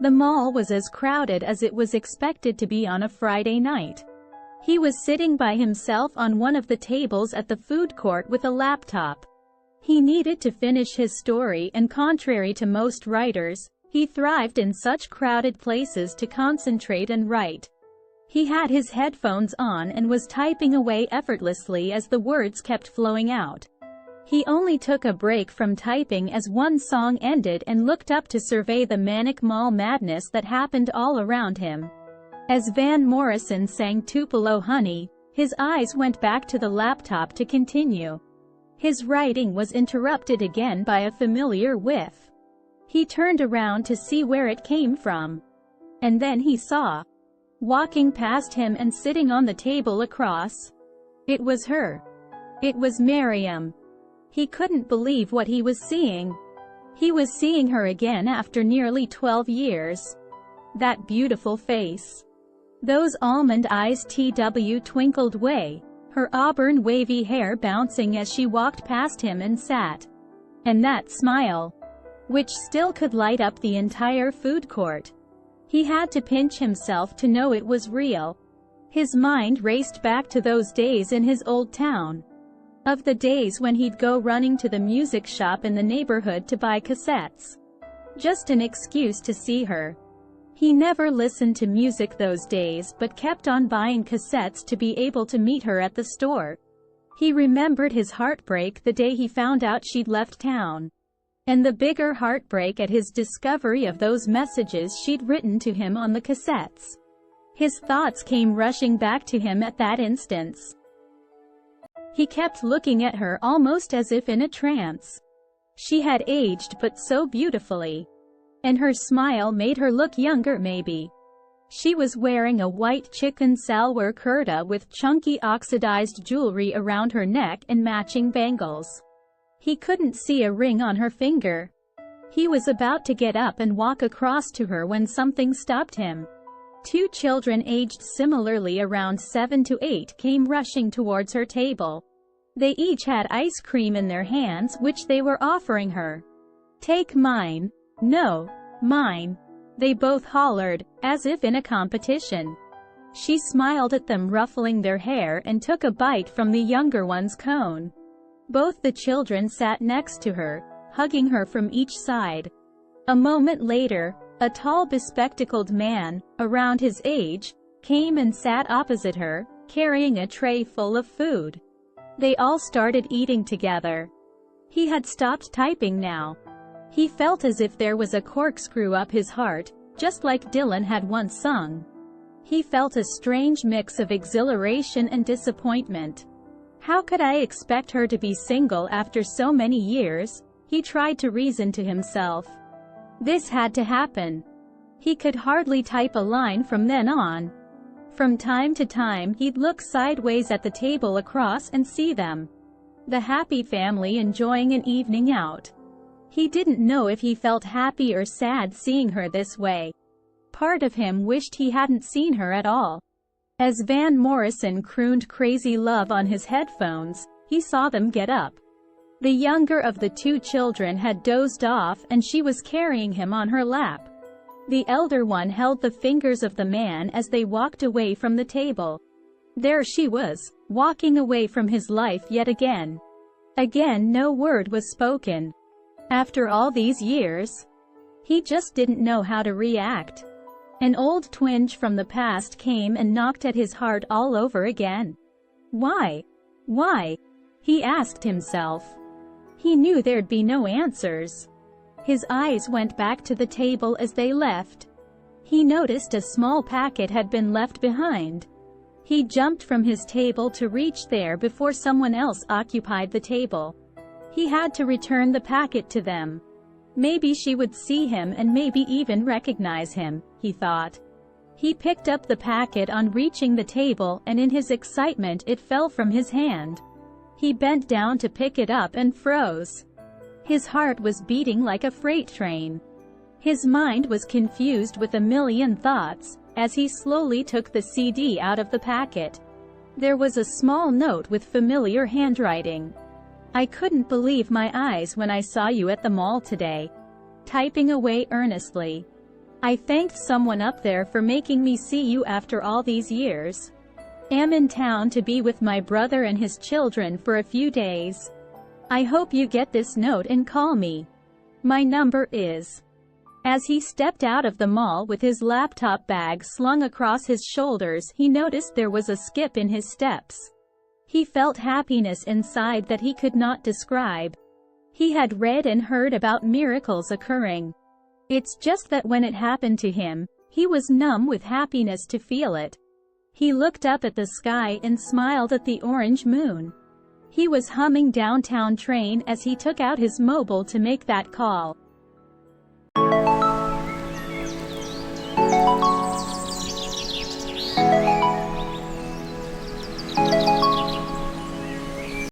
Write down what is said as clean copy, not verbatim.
The mall was as crowded as it was expected to be on a Friday night. He was sitting by himself on one of the tables at the food court with a laptop. He needed to finish his story, and contrary to most writers, he thrived in such crowded places to concentrate and write. He had his headphones on and was typing away effortlessly as the words kept flowing out. He only took a break from typing as one song ended and looked up to survey the manic mall madness that happened all around him. As Van Morrison sang Tupelo Honey, his eyes went back to the laptop to continue. His writing was interrupted again by a familiar whiff. He turned around to see where it came from. And then he saw, walking past him and sitting on the table across. It was her. It was Miriam. He couldn't believe what he was seeing. He was seeing her again after nearly 12 years. That beautiful face. Those almond eyes twinkled away, her auburn wavy hair bouncing as she walked past him and sat. And that smile, which still could light up the entire food court. He had to pinch himself to know it was real. His mind raced back to those days in his old town. Of the days when he'd go running to the music shop in the neighborhood to buy cassettes. Just an excuse to see her. He never listened to music those days but kept on buying cassettes to be able to meet her at the store. He remembered his heartbreak the day he found out she'd left town. And the bigger heartbreak at his discovery of those messages she'd written to him on the cassettes. His thoughts came rushing back to him at that instance. He kept looking at her almost as if in a trance. She had aged but so beautifully. And her smile made her look younger maybe. She was wearing a white chicken salwar kurta with chunky oxidized jewelry around her neck and matching bangles. He couldn't see a ring on her finger. He was about to get up and walk across to her when something stopped him. Two children aged similarly around 7 to 8 came rushing towards her table. They each had ice cream in their hands which they were offering her. "Take mine." "No, mine," they both hollered, as if in a competition. She smiled at them, ruffling their hair, and took a bite from the younger one's cone. Both the children sat next to her, hugging her from each side. A moment later, a tall bespectacled man, around his age, came and sat opposite her, carrying a tray full of food. They all started eating together. He had stopped typing now. He felt as if there was a corkscrew up his heart, just like Dylan had once sung. He felt a strange mix of exhilaration and disappointment. How could I expect her to be single after so many years? He tried to reason to himself. This had to happen. He could hardly type a line from then on. From time to time he'd look sideways at the table across and see them. The happy family enjoying an evening out. He didn't know if he felt happy or sad seeing her this way. Part of him wished he hadn't seen her at all. As Van Morrison crooned Crazy Love on his headphones, he saw them get up. The younger of the two children had dozed off and she was carrying him on her lap. The elder one held the fingers of the man as they walked away from the table. There she was, walking away from his life yet again. Again no word was spoken. After all these years, he just didn't know how to react. An old twinge from the past came and knocked at his heart all over again. Why? Why? He asked himself. He knew there'd be no answers. His eyes went back to the table as they left. He noticed a small packet had been left behind. He jumped from his table to reach there before someone else occupied the table. He had to return the packet to them. Maybe she would see him and maybe even recognize him, he thought. He picked up the packet on reaching the table, and in his excitement it fell from his hand. He bent down to pick it up and froze. His heart was beating like a freight train. His mind was confused with a million thoughts, as he slowly took the CD out of the packet. There was a small note with familiar handwriting. "I couldn't believe my eyes when I saw you at the mall today." Typing away earnestly. I thanked someone up there for making me see you after all these years. Am in town to be with my brother and his children for a few days. I hope you get this note and call me. My number is. As he stepped out of the mall with his laptop bag slung across his shoulders, he noticed there was a skip in his steps. He felt happiness inside that he could not describe. He had read and heard about miracles occurring. It's just that when it happened to him, he was numb with happiness to feel it. He looked up at the sky and smiled at the orange moon. He was humming Downtown Train as he took out his mobile to make that call.